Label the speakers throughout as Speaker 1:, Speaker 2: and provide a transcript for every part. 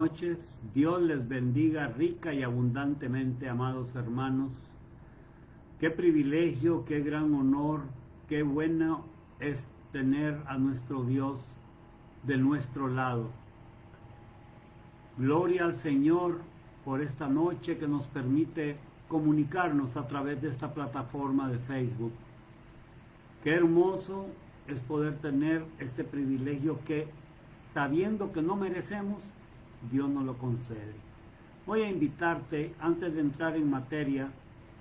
Speaker 1: Noches, Dios les bendiga rica y abundantemente, amados hermanos. Qué privilegio, qué gran honor, qué bueno es tener a nuestro Dios de nuestro lado. Gloria al Señor por esta noche que nos permite comunicarnos a través de esta plataforma de Facebook. Qué hermoso es poder tener este privilegio que, sabiendo que no merecemos, Dios nos lo concede. Voy a invitarte, antes de entrar en materia,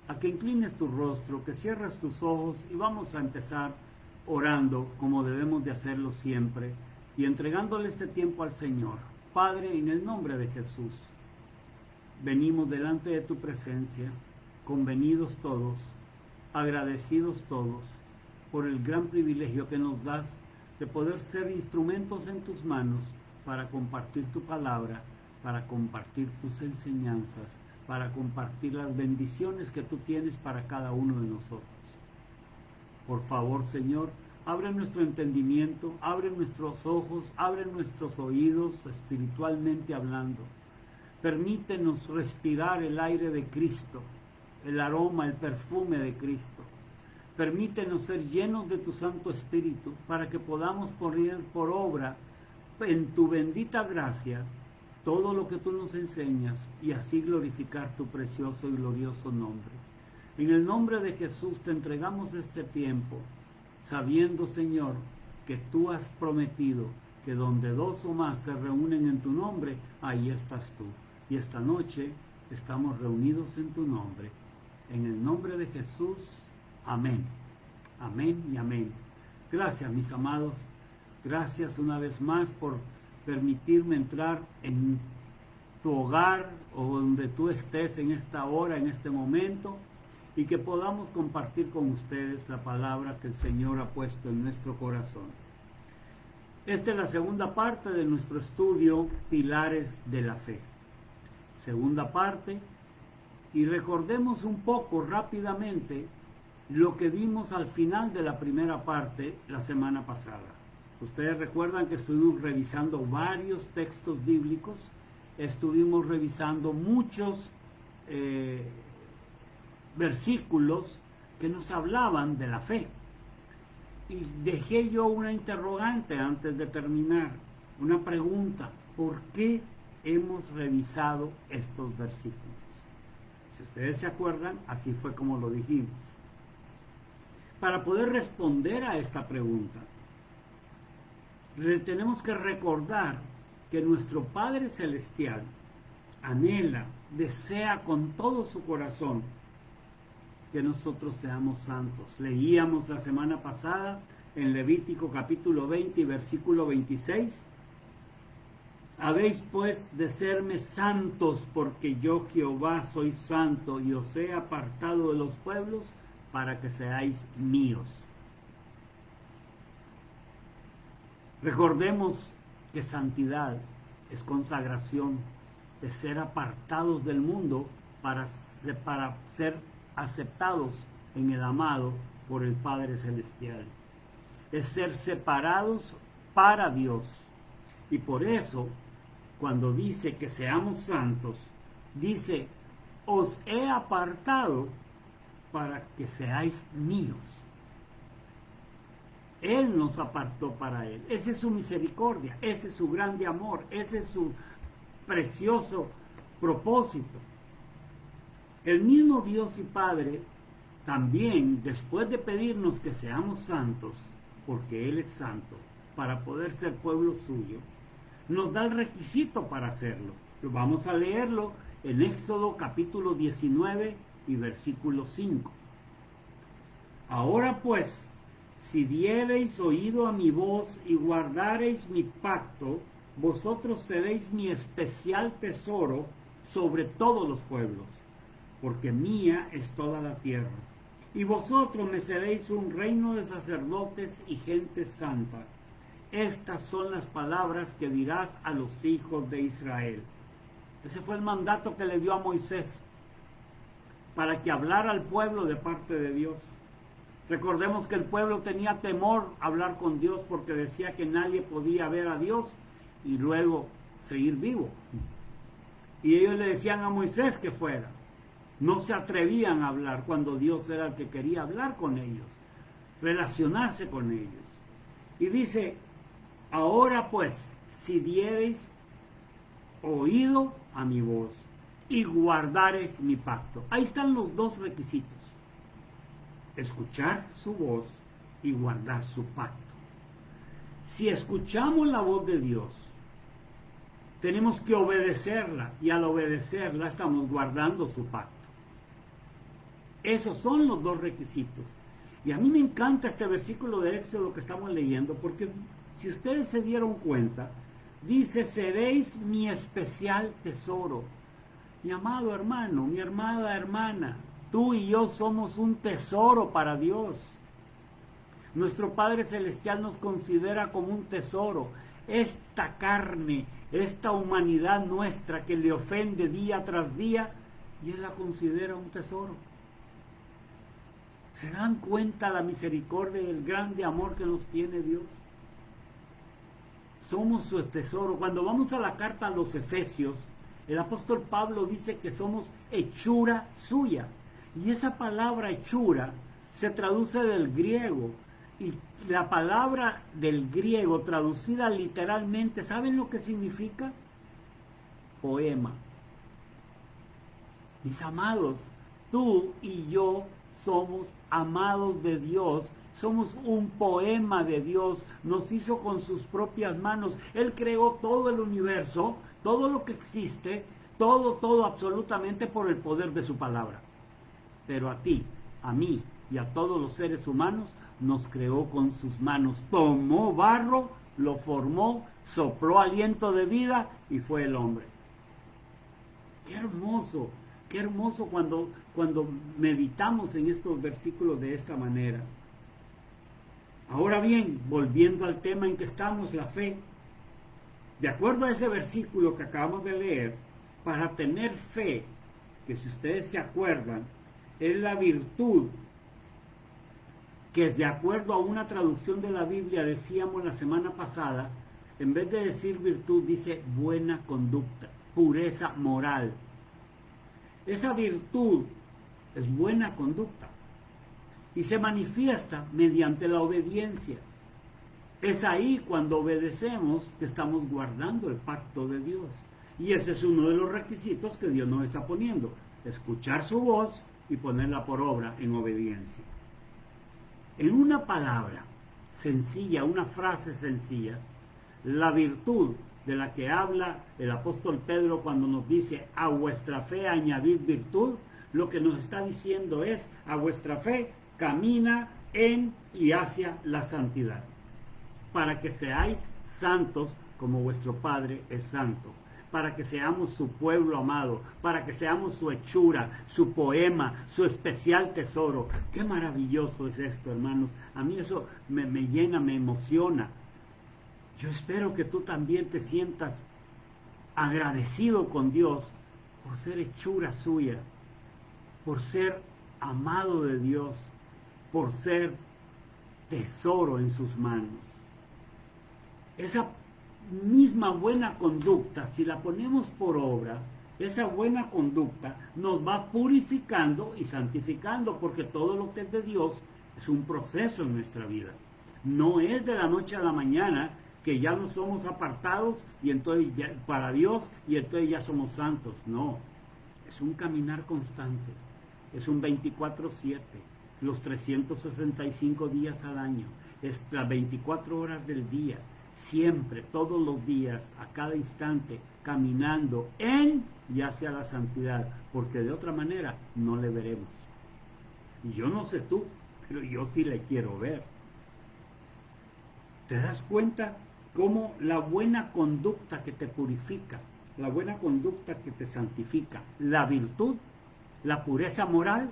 Speaker 1: a que inclines tu rostro, que cierres tus ojos y vamos a empezar orando como debemos de hacerlo siempre y entregándole este tiempo al Señor. Padre, en el nombre de Jesús, venimos delante de tu presencia, convenidos todos, agradecidos todos por el gran privilegio que nos das de poder ser instrumentos en tus manos para compartir tu palabra, para compartir tus enseñanzas, para compartir las bendiciones que tú tienes para cada uno de nosotros. Por favor, Señor, abre nuestro entendimiento, abre nuestros ojos, abre nuestros oídos espiritualmente hablando. Permítenos respirar el aire de Cristo, el aroma, el perfume de Cristo. Permítenos ser llenos de tu Santo Espíritu para que podamos poner por obra en tu bendita gracia todo lo que tú nos enseñas y así glorificar tu precioso y glorioso nombre. En el nombre de Jesús te entregamos este tiempo, sabiendo, Señor, que tú has prometido que donde dos o más se reúnen en tu nombre, ahí estás tú. Y esta noche estamos reunidos en tu nombre. En el nombre de Jesús, amén. Amén y amén. Gracias, mis amados. Gracias una vez más por permitirme entrar en tu hogar o donde tú estés en esta hora, en este momento, y que podamos compartir con ustedes la palabra que el Señor ha puesto en nuestro corazón. Esta es la segunda parte de nuestro estudio, Pilares de la Fe. Segunda parte, y recordemos un poco rápidamente lo que vimos al final de la primera parte la semana pasada. Ustedes recuerdan que estuvimos revisando varios textos bíblicos, estuvimos revisando muchos versículos que nos hablaban de la fe. Y dejé yo una interrogante antes de terminar, una pregunta: ¿por qué hemos revisado estos versículos? Si ustedes se acuerdan, así fue como lo dijimos. Para poder responder a esta pregunta, tenemos que recordar que nuestro Padre Celestial anhela, desea con todo su corazón que nosotros seamos santos. Leíamos la semana pasada en Levítico capítulo 20 y versículo 26. Habéis pues de serme santos, porque yo Jehová soy santo y os he apartado de los pueblos para que seáis míos. Recordemos que santidad es consagración, es ser apartados del mundo para ser aceptados en el amado por el Padre Celestial. Es ser separados para Dios. Y por eso, cuando dice que seamos santos, dice: os he apartado para que seáis míos. Él nos apartó para Él. Esa es su misericordia, ese es su grande amor, ese es su precioso propósito. El mismo Dios y Padre también, después de pedirnos que seamos santos, porque Él es santo, para poder ser pueblo suyo, nos da el requisito para hacerlo. Vamos a leerlo en Éxodo capítulo 19 y versículo 5. Ahora pues, si diereis oído a mi voz y guardareis mi pacto, vosotros seréis mi especial tesoro sobre todos los pueblos, porque mía es toda la tierra. Y vosotros me seréis un reino de sacerdotes y gente santa. Estas son las palabras que dirás a los hijos de Israel. Ese fue el mandato que le dio a Moisés, para que hablara al pueblo de parte de Dios. Recordemos que el pueblo tenía temor a hablar con Dios porque decía que nadie podía ver a Dios y luego seguir vivo. Y ellos le decían a Moisés que fuera. No se atrevían a hablar cuando Dios era el que quería hablar con ellos, relacionarse con ellos. Y dice, ahora pues, si diereis oído a mi voz y guardareis mi pacto. Ahí están los dos requisitos. Escuchar su voz y guardar su pacto. Si escuchamos la voz de Dios, tenemos que obedecerla, y al obedecerla estamos guardando su pacto. Esos son los dos requisitos. Y a mí me encanta este versículo de Éxodo que estamos leyendo, porque si ustedes se dieron cuenta, dice, seréis mi especial tesoro. Mi amado hermano, mi amada hermana, tú y yo somos un tesoro para Dios. Nuestro Padre Celestial nos considera como un tesoro. Esta carne, esta humanidad nuestra que le ofende día tras día, y Él la considera un tesoro. ¿Se dan cuenta la misericordia y el grande amor que nos tiene Dios? Somos su tesoro. Cuando vamos a la carta a los Efesios, el apóstol Pablo dice que somos hechura suya. Y esa palabra hechura se traduce del griego. Y la palabra del griego traducida literalmente, ¿saben lo que significa? Poema. Mis amados, tú y yo somos amados de Dios, somos un poema de Dios, nos hizo con sus propias manos. Él creó todo el universo, todo lo que existe, todo absolutamente por el poder de su palabra. Pero a ti, a mí y a todos los seres humanos nos creó con sus manos. Tomó barro, lo formó, sopló aliento de vida y fue el hombre. ¡Qué hermoso! Qué hermoso cuando meditamos en estos versículos de esta manera. Ahora bien, volviendo al tema en que estamos, la fe. De acuerdo a ese versículo que acabamos de leer, para tener fe, que si ustedes se acuerdan, es la virtud que es de acuerdo a una traducción de la Biblia, decíamos la semana pasada, en vez de decir virtud, dice buena conducta, pureza moral. Esa virtud es buena conducta y se manifiesta mediante la obediencia. Es ahí cuando obedecemos que estamos guardando el pacto de Dios. Y ese es uno de los requisitos que Dios nos está poniendo: escuchar su voz y ponerla por obra en obediencia. En una palabra sencilla, una frase sencilla, la virtud de la que habla el apóstol Pedro cuando nos dice a vuestra fe añadid virtud, lo que nos está diciendo es: a vuestra fe camina en y hacia la santidad, para que seáis santos como vuestro Padre es santo, para que seamos su pueblo amado, para que seamos su hechura, su poema, su especial tesoro. Qué maravilloso es esto, hermanos. A mí eso me llena, me emociona. Yo espero que tú también te sientas agradecido con Dios por ser hechura suya, por ser amado de Dios, por ser tesoro en sus manos. Esa misma buena conducta, si la ponemos por obra, esa buena conducta nos va purificando y santificando, porque todo lo que es de Dios es un proceso en nuestra vida. No es de la noche a la mañana que ya no somos apartados y entonces ya, para Dios, y entonces ya somos santos. No, es un caminar constante, es un 24/7, los 365 días al año, es las 24 horas del día, siempre, todos los días, a cada instante, caminando en y hacia la santidad, porque de otra manera no le veremos. Y yo no sé tú, pero yo sí le quiero ver. ¿Te das cuenta cómo la buena conducta que te purifica, la buena conducta que te santifica, la virtud, la pureza moral,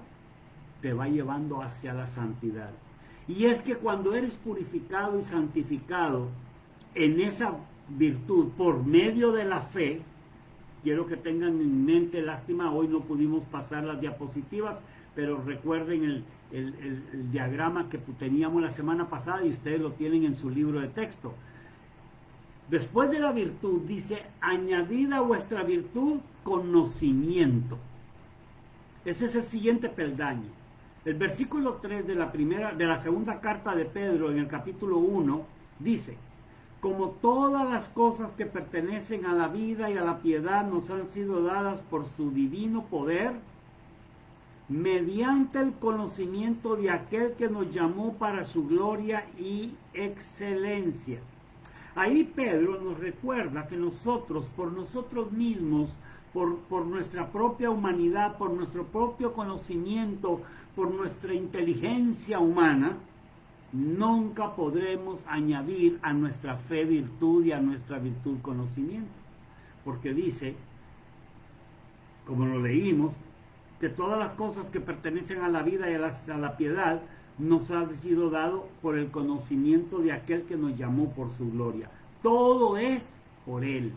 Speaker 1: te va llevando hacia la santidad? Y es que cuando eres purificado y santificado en esa virtud por medio de la fe, quiero que tengan en mente, lástima, hoy no pudimos pasar las diapositivas, pero recuerden el diagrama que teníamos la semana pasada y ustedes lo tienen en su libro de texto. Después de la virtud dice, añadid a vuestra virtud conocimiento. Ese es el siguiente peldaño. El versículo 3 de la segunda carta de Pedro en el capítulo 1 dice, como todas las cosas que pertenecen a la vida y a la piedad nos han sido dadas por su divino poder, mediante el conocimiento de aquel que nos llamó para su gloria y excelencia. Ahí Pedro nos recuerda que nosotros, por nosotros mismos, por nuestra propia humanidad, por nuestro propio conocimiento, por nuestra inteligencia humana, nunca podremos añadir a nuestra fe virtud y a nuestra virtud conocimiento. Porque dice, como lo leímos, que todas las cosas que pertenecen a la vida y a la piedad nos ha sido dado por el conocimiento de aquel que nos llamó por su gloria. Todo es por Él.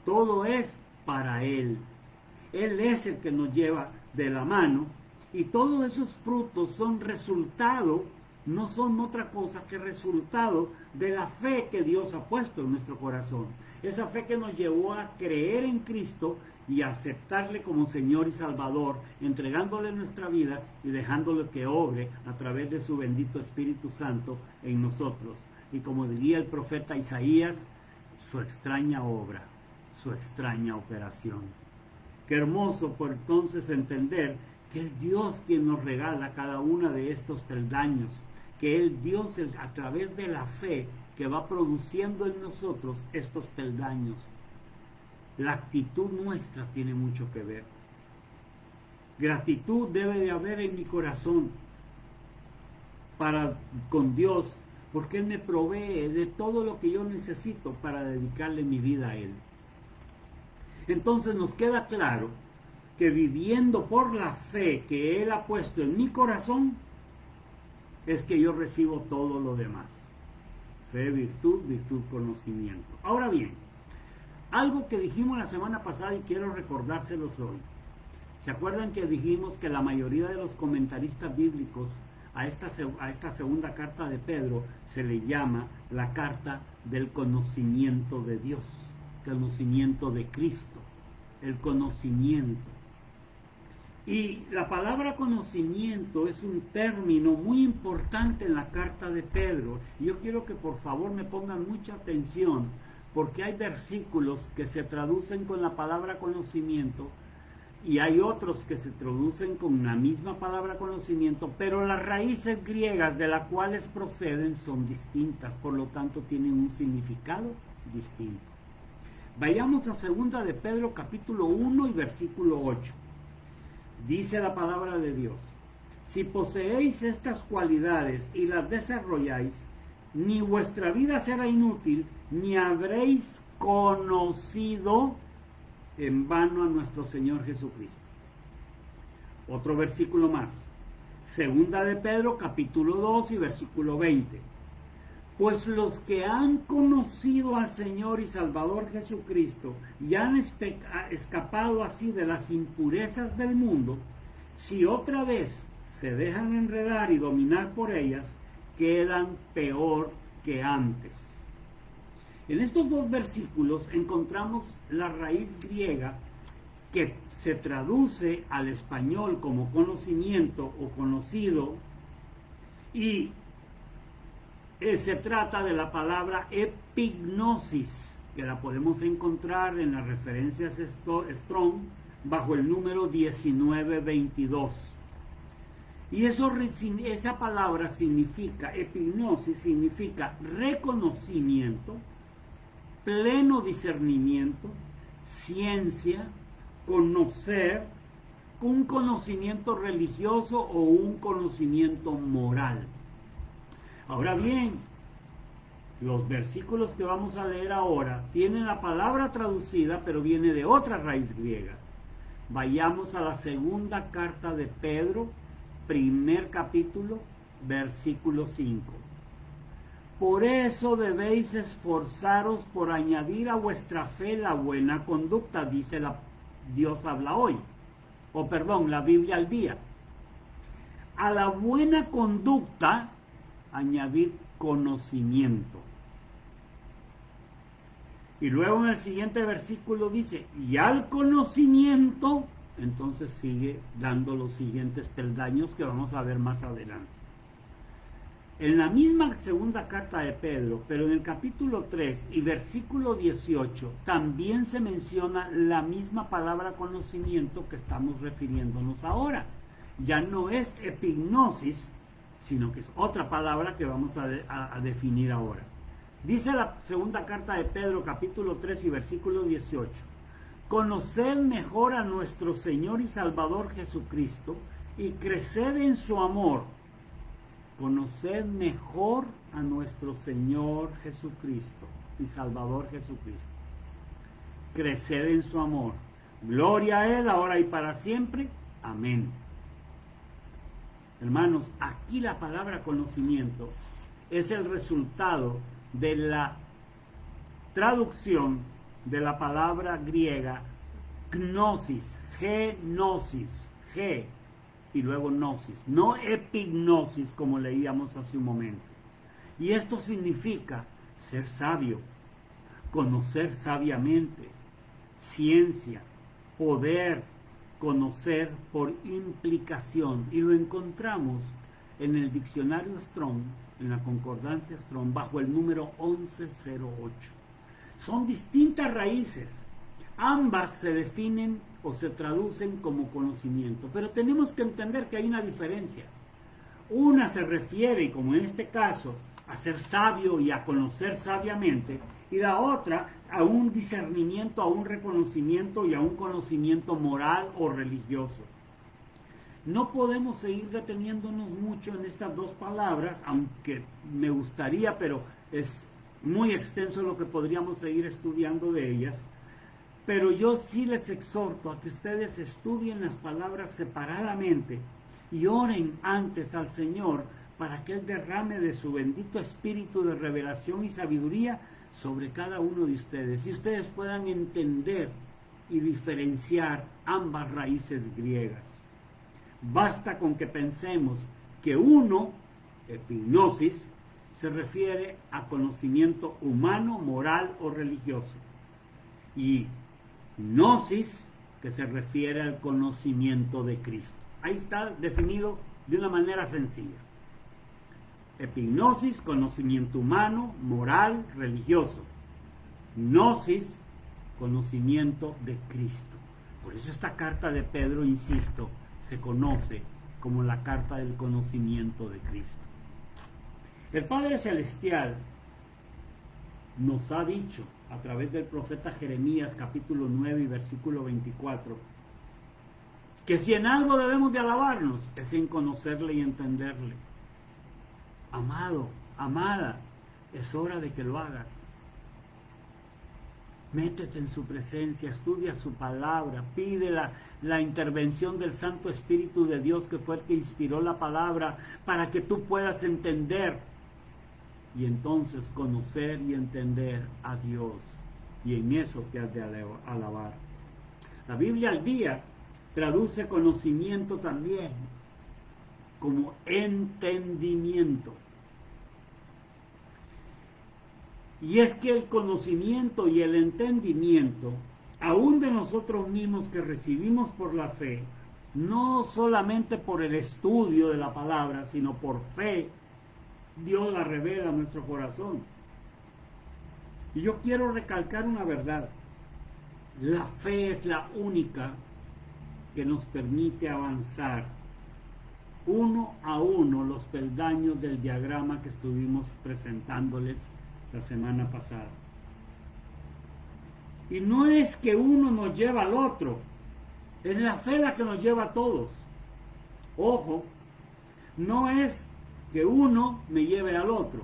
Speaker 1: Todo es para Él. Él es el que nos lleva de la mano y todos esos frutos son resultado, no son otra cosa que resultado de la fe que Dios ha puesto en nuestro corazón. Esa fe que nos llevó a creer en Cristo y aceptarle como Señor y Salvador, entregándole nuestra vida y dejándole que obre a través de su bendito Espíritu Santo en nosotros. Y como diría el profeta Isaías, su extraña obra, su extraña operación. Qué hermoso por entonces entender que es Dios quien nos regala cada una de estos peldaños, que el Dios a través de la fe que va produciendo en nosotros estos peldaños. La actitud nuestra tiene mucho que ver. Gratitud debe de haber en mi corazón con Dios, porque Él me provee de todo lo que yo necesito para dedicarle mi vida a Él. Entonces nos queda claro que viviendo por la fe que Él ha puesto en mi corazón, es que yo recibo todo lo demás. Fe, virtud, virtud, conocimiento. Ahora bien, algo que dijimos la semana pasada y quiero recordárselos hoy. ¿Se acuerdan que dijimos que la mayoría de los comentaristas bíblicos a esta segunda carta de Pedro se le llama la carta del conocimiento de Dios, conocimiento de Cristo, el conocimiento? Y la palabra conocimiento es un término muy importante en la carta de Pedro. Yo quiero que por favor me pongan mucha atención, porque hay versículos que se traducen con la palabra conocimiento y hay otros que se traducen con la misma palabra conocimiento, pero las raíces griegas de las cuales proceden son distintas, por lo tanto tienen un significado distinto. Vayamos a 2 de Pedro capítulo 1 y versículo 8. Dice la palabra de Dios: si poseéis estas cualidades y las desarrolláis, ni vuestra vida será inútil, ni habréis conocido en vano a nuestro Señor Jesucristo. Otro versículo más. 2 de Pedro capítulo 2 y versículo 20. Pues los que han conocido al Señor y Salvador Jesucristo y han escapado así de las impurezas del mundo, si otra vez se dejan enredar y dominar por ellas, quedan peor que antes. En estos dos versículos encontramos la raíz griega que se traduce al español como conocimiento o conocido, y se trata de la palabra epignosis, que la podemos encontrar en las referencias Strong bajo el número 1922. Y esa palabra significa, epignosis significa reconocimiento, pleno discernimiento, ciencia, conocer, un conocimiento religioso o un conocimiento moral. Ahora bien, los versículos que vamos a leer ahora tienen la palabra traducida, pero viene de otra raíz griega. Vayamos a la segunda carta de Pedro, primer capítulo, versículo 5. Por eso debéis esforzaros por añadir a vuestra fe la buena conducta, dice Dios habla hoy, la Biblia al día. A la buena conducta añadir conocimiento. Y luego en el siguiente versículo dice, y al conocimiento, entonces sigue dando los siguientes peldaños que vamos a ver más adelante. En la misma segunda carta de Pedro, pero en el capítulo 3 y versículo 18, también se menciona la misma palabra conocimiento que estamos refiriéndonos ahora. Ya no es epignosis, sino que es otra palabra que vamos a definir ahora. Dice la segunda carta de Pedro, capítulo 3 y versículo 18, conoced mejor a nuestro Señor y Salvador Jesucristo y creced en su amor. Conoced mejor a nuestro Señor Jesucristo y Salvador Jesucristo. Creced en su amor. Gloria a Él, ahora y para siempre. Amén. Hermanos, aquí la palabra conocimiento es el resultado de la traducción de la palabra griega gnosis, genosis, ge y luego gnosis, no epignosis como leíamos hace un momento. Y esto significa ser sabio, conocer sabiamente, ciencia, poder, conocer por implicación. Y lo encontramos en el diccionario Strong, en la concordancia Strong, bajo el número 1108. Son distintas raíces. Ambas se definen o se traducen como conocimiento, pero tenemos que entender que hay una diferencia. Una se refiere, como en este caso, a ser sabio y a conocer sabiamente, y la otra a un discernimiento, a un reconocimiento y a un conocimiento moral o religioso. No podemos seguir deteniéndonos mucho en estas dos palabras, aunque me gustaría, pero es muy extenso lo que podríamos seguir estudiando de ellas. Pero yo sí les exhorto a que ustedes estudien las palabras separadamente y oren antes al Señor para que Él derrame de su bendito espíritu de revelación y sabiduría sobre cada uno de ustedes, y ustedes puedan entender y diferenciar ambas raíces griegas. Basta con que pensemos que uno, epignosis, se refiere a conocimiento humano, moral o religioso, y gnosis, que se refiere al conocimiento de Cristo. Ahí está definido de una manera sencilla. Epignosis, conocimiento humano, moral, religioso. Gnosis, conocimiento de Cristo. Por eso esta carta de Pedro, insisto, se conoce como la carta del conocimiento de Cristo. El Padre Celestial nos ha dicho a través del profeta Jeremías capítulo 9 y versículo 24 que si en algo debemos de alabarnos es en conocerle y entenderle. Amado, amada, es hora de que lo hagas. Métete en su presencia, estudia su palabra, pide la intervención del Santo Espíritu de Dios, que fue el que inspiró la palabra, para que tú puedas entender y entonces conocer y entender a Dios. Y en eso te has de alabar. La Biblia al día traduce conocimiento también como entendimiento. Y es que el conocimiento y el entendimiento, aún de nosotros mismos que recibimos por la fe, no solamente por el estudio de la palabra, sino por fe, Dios la revela a nuestro corazón. Y yo quiero recalcar una verdad. La fe es la única que nos permite avanzar uno a uno los peldaños del diagrama que estuvimos presentándoles la semana pasada. Y no es que uno nos lleva al otro, es la fe la que nos lleva a todos. Ojo, no es que uno me lleve al otro,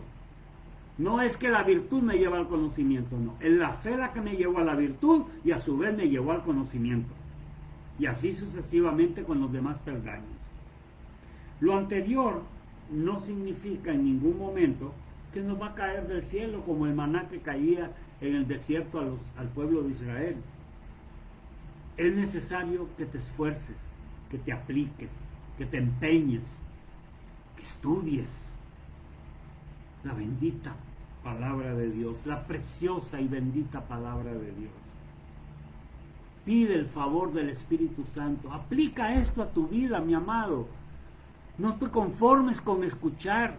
Speaker 1: no es que la virtud me lleva al conocimiento, no, es la fe la que me llevó a la virtud y a su vez me llevó al conocimiento, y así sucesivamente con los demás peldaños. Lo anterior no significa en ningún momento que nos va a caer del cielo como el maná que caía en el desierto al pueblo de Israel. Es necesario que te esfuerces, que te apliques, que te empeñes, que estudies la bendita palabra de Dios, la preciosa y bendita palabra de Dios. Pide el favor del Espíritu Santo. Aplica esto a tu vida, mi amado. No te conformes con escuchar.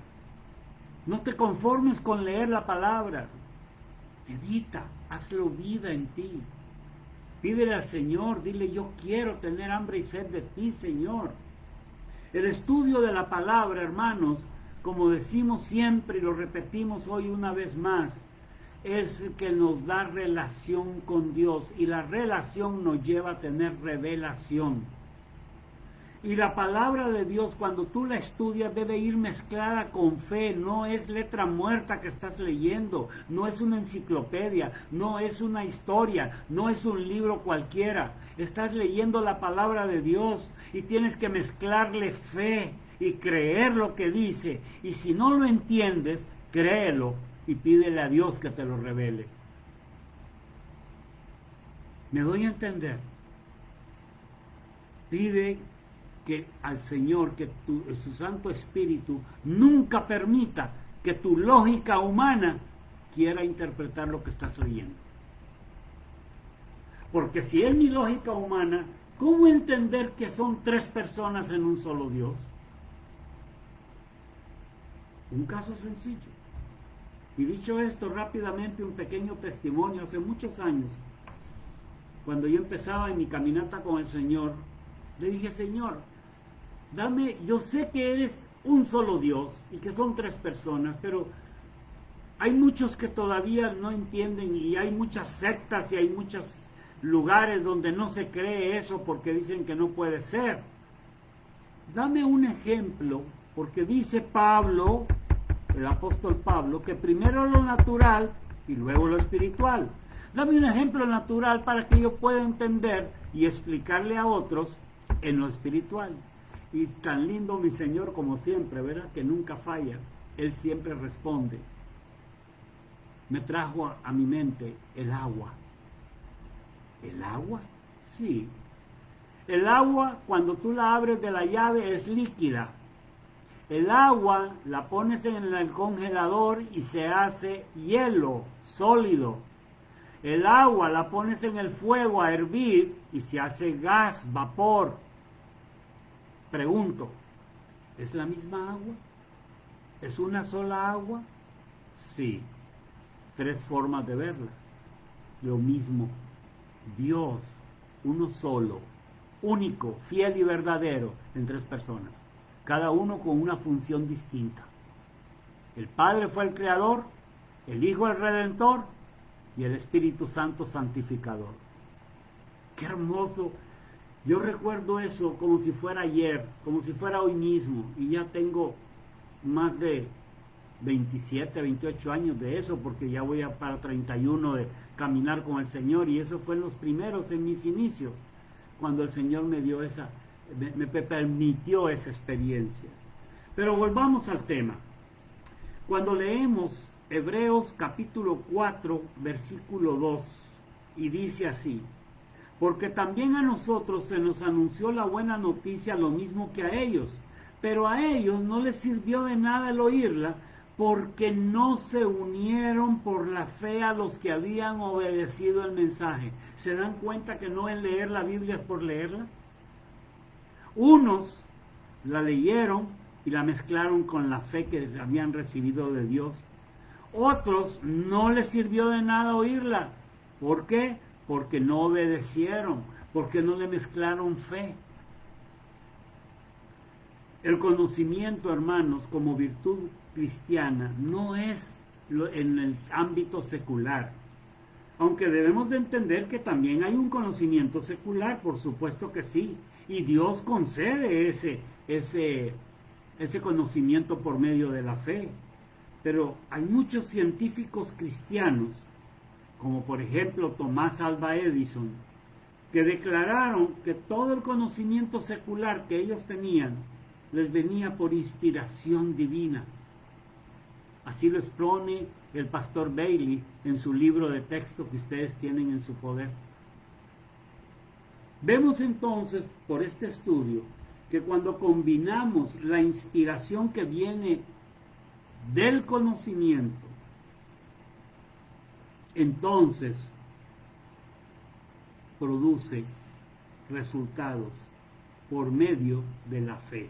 Speaker 1: No te conformes con leer la palabra. Medita, hazlo vida en ti. Pídele al Señor, dile: yo quiero tener hambre y sed de ti, Señor. El estudio de la palabra, hermanos, como decimos siempre y lo repetimos hoy una vez más, es el que nos da relación con Dios, y la relación nos lleva a tener revelación. Y la palabra de Dios, cuando tú la estudias, debe ir mezclada con fe. No es letra muerta que estás leyendo, no es una enciclopedia, no es una historia, no es un libro cualquiera. Estás leyendo la palabra de Dios y tienes que mezclarle fe y creer lo que dice. Y si no lo entiendes, créelo y pídele a Dios que te lo revele. ¿Me doy a entender? Pide que al Señor, que su Santo Espíritu nunca permita que tu lógica humana quiera interpretar lo que estás leyendo. Porque si es mi lógica humana, ¿cómo entender que son tres personas en un solo Dios? Un caso sencillo. Y dicho esto, rápidamente un pequeño testimonio. Hace muchos años, cuando yo empezaba en mi caminata con el Señor, le dije: Señor, yo sé que eres un solo Dios y que son tres personas, pero hay muchos que todavía no entienden, y hay muchas sectas y hay muchos lugares donde no se cree eso porque dicen que no puede ser. Dame un ejemplo, porque dice Pablo, el apóstol Pablo, que primero lo natural y luego lo espiritual. Dame un ejemplo natural para que yo pueda entender y explicarle a otros en lo espiritual. Y tan lindo mi Señor, como siempre, ¿verdad? Que nunca falla. Él siempre responde. Me trajo a mi mente el agua. ¿El agua? Sí. El agua, cuando tú la abres de la llave, es líquida. El agua la pones en el congelador y se hace hielo sólido. El agua la pones en el fuego a hervir y se hace gas, vapor. Pregunto, ¿es la misma agua? ¿Es una sola agua? Sí. Tres formas de verla. Lo mismo. Dios, uno solo, único, fiel y verdadero en tres personas. Cada uno con una función distinta. El Padre fue el Creador, el Hijo el Redentor y el Espíritu Santo santificador. ¡Qué hermoso! Yo recuerdo eso como si fuera ayer, como si fuera hoy mismo, y ya tengo más de 27, 28 años de eso, porque ya voy para 31 de caminar con el Señor, y eso fue en los primeros, en mis inicios, cuando el Señor me dio me permitió esa experiencia. Pero volvamos al tema. Cuando leemos Hebreos capítulo 4, versículo 2, y dice así: porque también a nosotros se nos anunció la buena noticia lo mismo que a ellos, pero a ellos no les sirvió de nada el oírla, porque no se unieron por la fe a los que habían obedecido el mensaje. ¿Se dan cuenta que no es leer la Biblia es por leerla? Unos la leyeron y la mezclaron con la fe que habían recibido de Dios. Otros no les sirvió de nada oírla. ¿Por qué? Porque no obedecieron, porque no le mezclaron fe. El conocimiento, hermanos, como virtud cristiana, no es en el ámbito secular. Aunque debemos de entender que también hay un conocimiento secular, por supuesto que sí. Y Dios concede ese conocimiento por medio de la fe. Pero hay muchos científicos cristianos, como por ejemplo Tomás Alva Edison, que declararon que todo el conocimiento secular que ellos tenían les venía por inspiración divina. Así lo expone el pastor Bailey en su libro de texto que ustedes tienen en su poder. Vemos entonces por este estudio que cuando combinamos la inspiración que viene del conocimiento entonces produce resultados por medio de la fe.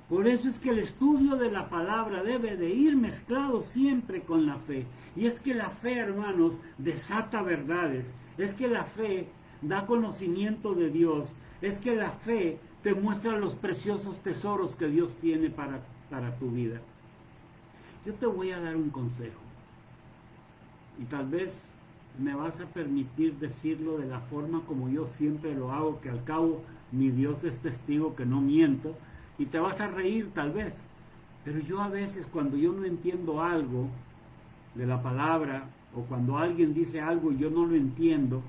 Speaker 1: Por eso es que el estudio de la palabra debe de ir mezclado siempre con la fe. Y es que la fe, hermanos, desata verdades. Es que la fe da conocimiento de Dios. Es que la fe te muestra los preciosos tesoros que Dios tiene para tu vida. Yo te voy a dar un consejo. Y tal vez me vas a permitir decirlo de la forma como yo siempre lo hago, que al cabo mi Dios es testigo que no miento. Y te vas a reír tal vez, pero yo a veces cuando yo no entiendo algo de la palabra, o cuando alguien dice algo y yo no lo entiendo,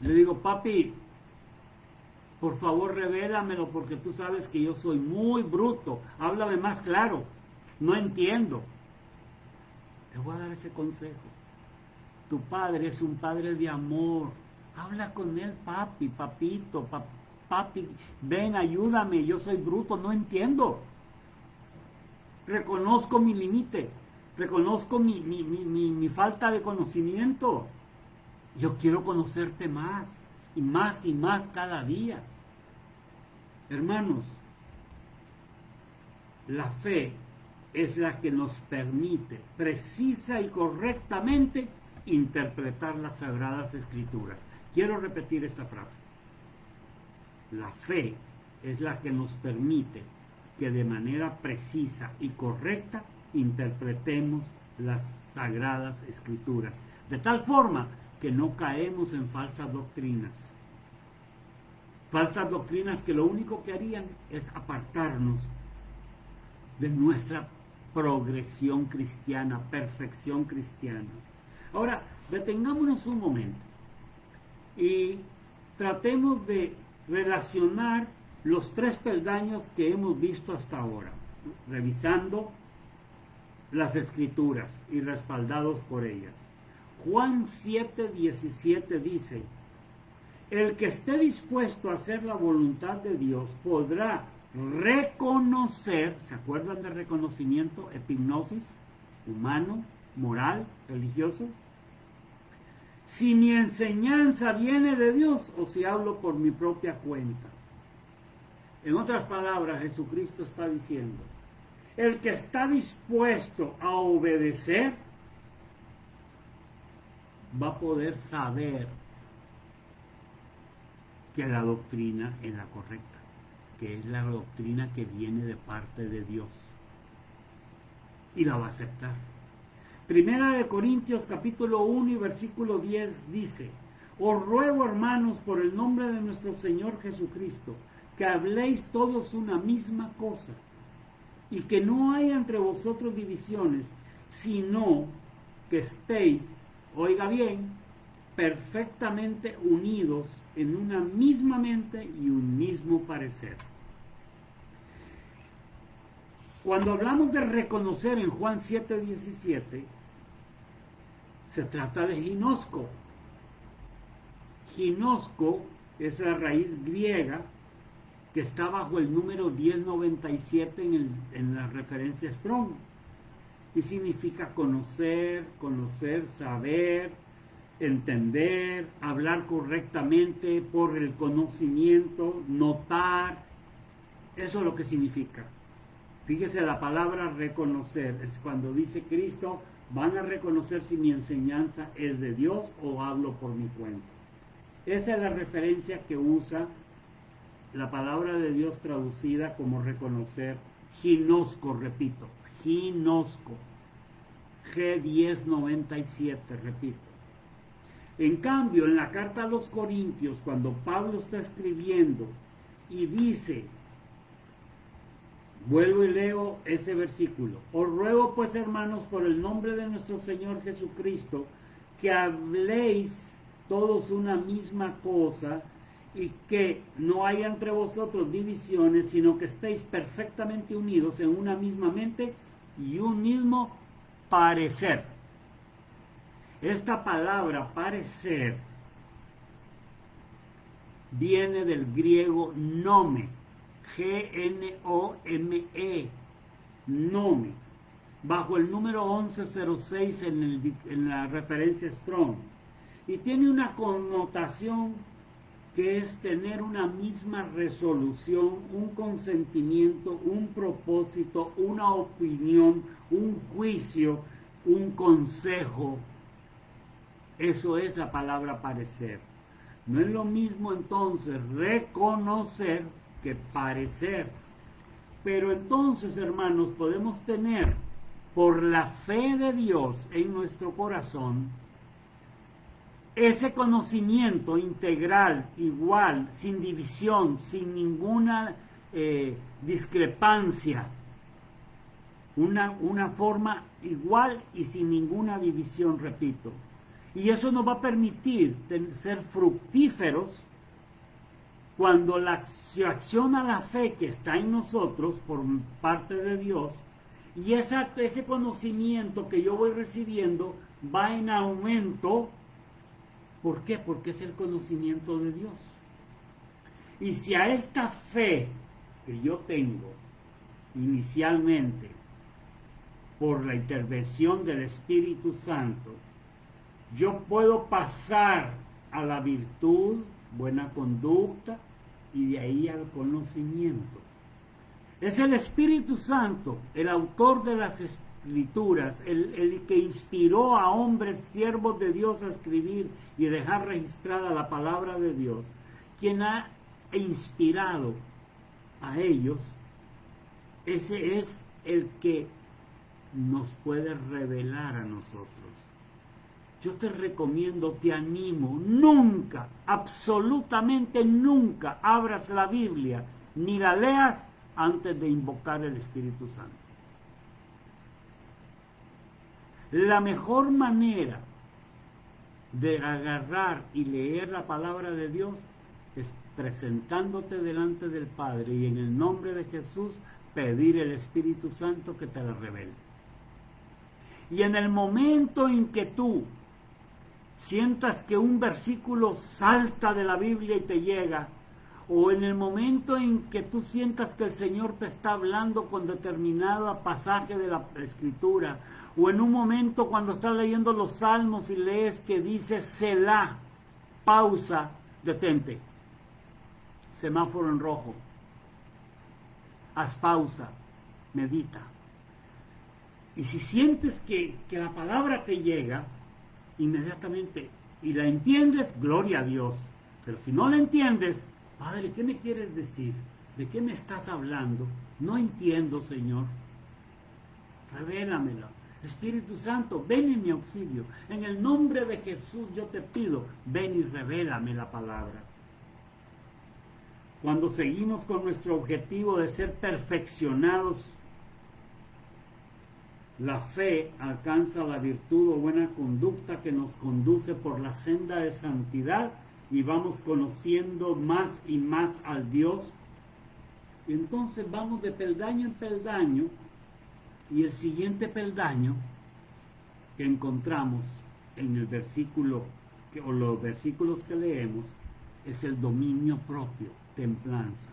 Speaker 1: le digo, papi, por favor revélamelo, porque tú sabes que yo soy muy bruto, háblame más claro, no entiendo. Te voy a dar ese consejo. Tu padre es un padre de amor, habla con él, papi, papito, papi, ven, ayúdame, yo soy bruto, no entiendo. Reconozco mi límite, reconozco mi falta de conocimiento. Yo quiero conocerte más y más y más cada día. Hermanos, la fe es la que nos permite precisa y correctamente interpretar las Sagradas Escrituras. Quiero repetir esta frase. La fe es la que nos permite que de manera precisa y correcta interpretemos las Sagradas Escrituras, de tal forma que no caemos en falsas doctrinas. Falsas doctrinas que lo único que harían es apartarnos de nuestra progresión cristiana, perfección cristiana. Ahora, detengámonos un momento y tratemos de relacionar los tres peldaños que hemos visto hasta ahora, revisando las Escrituras y respaldados por ellas. Juan 7:17 dice, el que esté dispuesto a hacer la voluntad de Dios podrá reconocer, ¿se acuerdan de reconocimiento? Epignosis, humano, moral, religioso. Si mi enseñanza viene de Dios o si hablo por mi propia cuenta. En otras palabras, Jesucristo está diciendo, el que está dispuesto a obedecer va a poder saber que la doctrina es la correcta, que es la doctrina que viene de parte de Dios, y la va a aceptar. Primera de Corintios capítulo 1 y versículo 10 dice, os ruego, hermanos, por el nombre de nuestro Señor Jesucristo, que habléis todos una misma cosa, y que no haya entre vosotros divisiones, sino que estéis, oiga bien, perfectamente unidos en una misma mente y un mismo parecer. Cuando hablamos de reconocer en Juan 7:17, se trata de ginosco. Ginosco es la raíz griega que está bajo el número 1097 en la referencia Strong. Y significa conocer, saber, entender, hablar correctamente por el conocimiento, notar. Eso es lo que significa. Fíjese la palabra reconocer. Es cuando dice Cristo, van a reconocer si mi enseñanza es de Dios o hablo por mi cuenta. Esa es la referencia que usa la palabra de Dios traducida como reconocer. Ginosco, repito, ginosco. G1097, repito. En cambio, en la carta a los Corintios, cuando Pablo está escribiendo y dice, vuelvo y leo ese versículo, os ruego pues, hermanos, por el nombre de nuestro Señor Jesucristo, que habléis todos una misma cosa y que no haya entre vosotros divisiones, sino que estéis perfectamente unidos en una misma mente y un mismo parecer. Esta palabra parecer viene del griego nome, G-N-O-M-E, nome. bajo el número 1106 en la referencia Strong. Y tiene una connotación que es tener una misma resolución, un consentimiento, un propósito, una opinión, un juicio, un consejo. Eso es la palabra parecer. No es lo mismo entonces reconocer que parecer. Pero entonces, hermanos, podemos tener por la fe de Dios en nuestro corazón ese conocimiento integral, igual, sin división, sin ninguna discrepancia, una forma igual y sin ninguna división, repito. Y eso nos va a permitir ser fructíferos cuando se acciona la fe que está en nosotros por parte de Dios, y ese conocimiento que yo voy recibiendo va en aumento. ¿Por qué? Porque es el conocimiento de Dios. Y si a esta fe que yo tengo inicialmente por la intervención del Espíritu Santo, yo puedo pasar a la virtud, buena conducta, y de ahí al conocimiento. Es el Espíritu Santo, el autor de las Escrituras, el que inspiró a hombres, siervos de Dios, a escribir y dejar registrada la palabra de Dios, quien ha inspirado a ellos. Ese es el que nos puede revelar a nosotros. Yo te recomiendo, te animo, nunca, absolutamente nunca abras la Biblia ni la leas antes de invocar el Espíritu Santo. La mejor manera de agarrar y leer la palabra de Dios es presentándote delante del Padre y en el nombre de Jesús pedir el Espíritu Santo que te la revele. Y en el momento en que tú sientas que un versículo salta de la Biblia y te llega, o en el momento en que tú sientas que el Señor te está hablando con determinado pasaje de la Escritura, o en un momento cuando estás leyendo los Salmos y lees que dice Selah, pausa, detente, semáforo en rojo, haz pausa, medita. Y si sientes que la palabra te llega inmediatamente y la entiendes, gloria a Dios. Pero si no la entiendes, Padre, ¿qué me quieres decir? ¿De qué me estás hablando? No entiendo, Señor. Revélamela. Espíritu Santo, ven en mi auxilio. En el nombre de Jesús yo te pido, ven y revélame la palabra. Cuando seguimos con nuestro objetivo de ser perfeccionados, la fe alcanza la virtud o buena conducta que nos conduce por la senda de santidad y vamos conociendo más y más al Dios. Y entonces vamos de peldaño en peldaño, y el siguiente peldaño que encontramos en el versículo o los versículos que leemos es el dominio propio, templanza.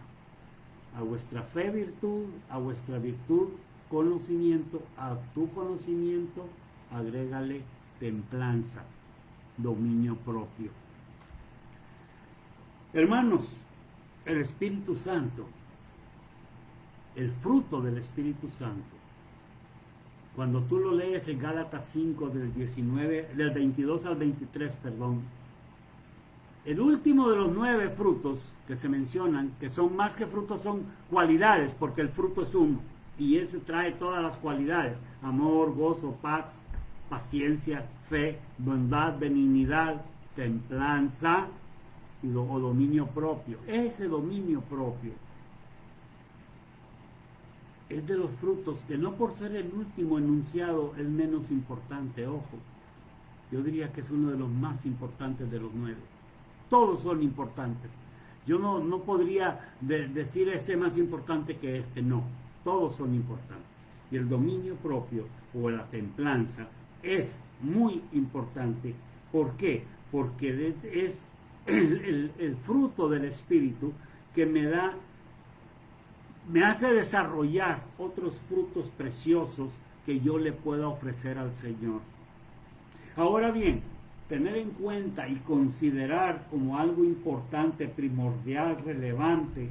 Speaker 1: A vuestra fe virtud, a vuestra virtud conocimiento, a tu conocimiento agrégale templanza, dominio propio. Hermanos, el Espíritu Santo, el fruto del Espíritu Santo, cuando tú lo lees en Gálatas 5 del 22 al 23, el último de los 9 frutos que se mencionan, que son más que frutos, son cualidades, porque el fruto es uno. Y ese trae todas las cualidades: amor, gozo, paz, paciencia, fe, bondad, benignidad, templanza o dominio propio. Ese dominio propio es de los frutos que, no por ser el último enunciado, es menos importante. Ojo, yo diría que es uno de los más importantes de los 9. Todos son importantes. Yo no podría decir este más importante que este, no. Todos son importantes. Y el dominio propio o la templanza es muy importante. ¿Por qué? Porque es el fruto del Espíritu que me hace desarrollar otros frutos preciosos que yo le pueda ofrecer al Señor. Ahora bien, tener en cuenta y considerar como algo importante, primordial, relevante,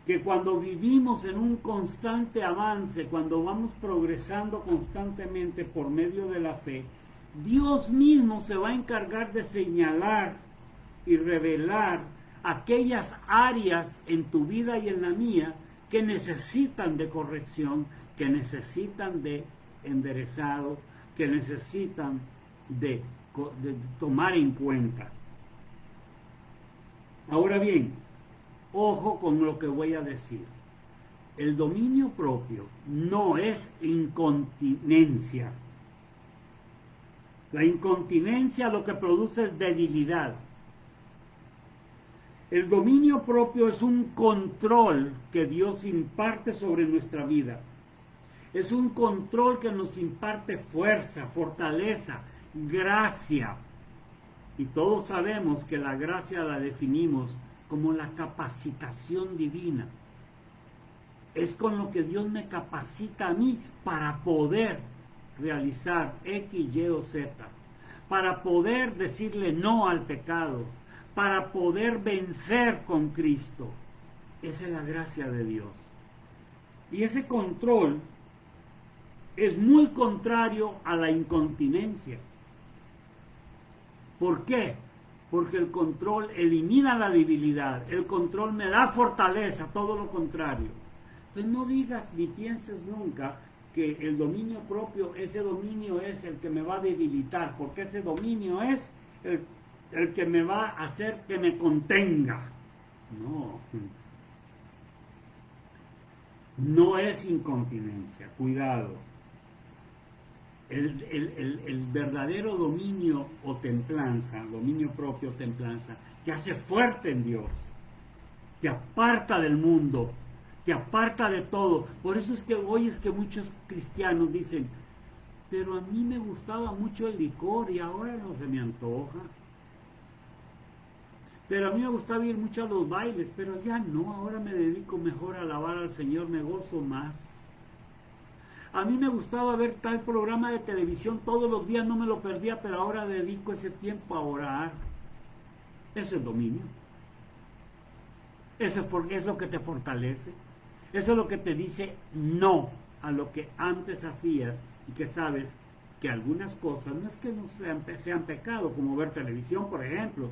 Speaker 1: que cuando vivimos en un constante avance, cuando vamos progresando constantemente por medio de la fe, Dios mismo se va a encargar de señalar y revelar aquellas áreas en tu vida y en la mía que necesitan de corrección, que necesitan de enderezado, que necesitan de tomar en cuenta. Ahora bien, ojo con lo que voy a decir. El dominio propio no es incontinencia. La incontinencia lo que produce es debilidad. El dominio propio es un control que Dios imparte sobre nuestra vida. Es un control que nos imparte fuerza, fortaleza, gracia. Y todos sabemos que la gracia la definimos como la capacitación divina. Es con lo que Dios me capacita a mí para poder realizar X, Y o Z, para poder decirle no al pecado, para poder vencer con Cristo. Esa es la gracia de Dios. Y ese control es muy contrario a la incontinencia. ¿Por qué? Porque el control elimina la debilidad, el control me da fortaleza, todo lo contrario. Entonces no digas ni pienses nunca que el dominio propio, ese dominio es el que me va a debilitar, porque ese dominio es el que me va a hacer que me contenga. No es incontinencia, cuidado. El verdadero dominio o templanza, dominio propio o templanza, te hace fuerte en Dios, te aparta del mundo, te aparta de todo. Por eso es que hoy es que muchos cristianos dicen, pero a mí me gustaba mucho el licor y ahora no se me antoja. Pero a mí me gustaba ir mucho a los bailes, pero ya no, ahora me dedico mejor a alabar al Señor, me gozo más. A mí me gustaba ver tal programa de televisión todos los días, no me lo perdía, pero ahora dedico ese tiempo a orar. Eso es dominio. Eso es lo que te fortalece. Eso es lo que te dice no a lo que antes hacías y que sabes que algunas cosas no es que no sean pecado, como ver televisión, por ejemplo,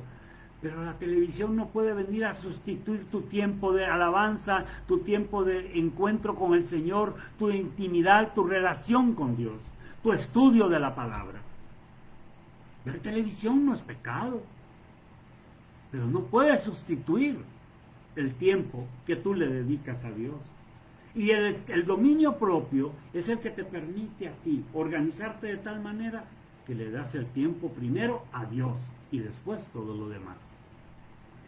Speaker 1: pero la televisión no puede venir a sustituir tu tiempo de alabanza, tu tiempo de encuentro con el Señor, tu intimidad, tu relación con Dios, tu estudio de la palabra. Ver televisión no es pecado, pero no puede sustituir el tiempo que tú le dedicas a Dios. Y el dominio propio es el que te permite a ti organizarte de tal manera que le das el tiempo primero a Dios y después todo lo demás.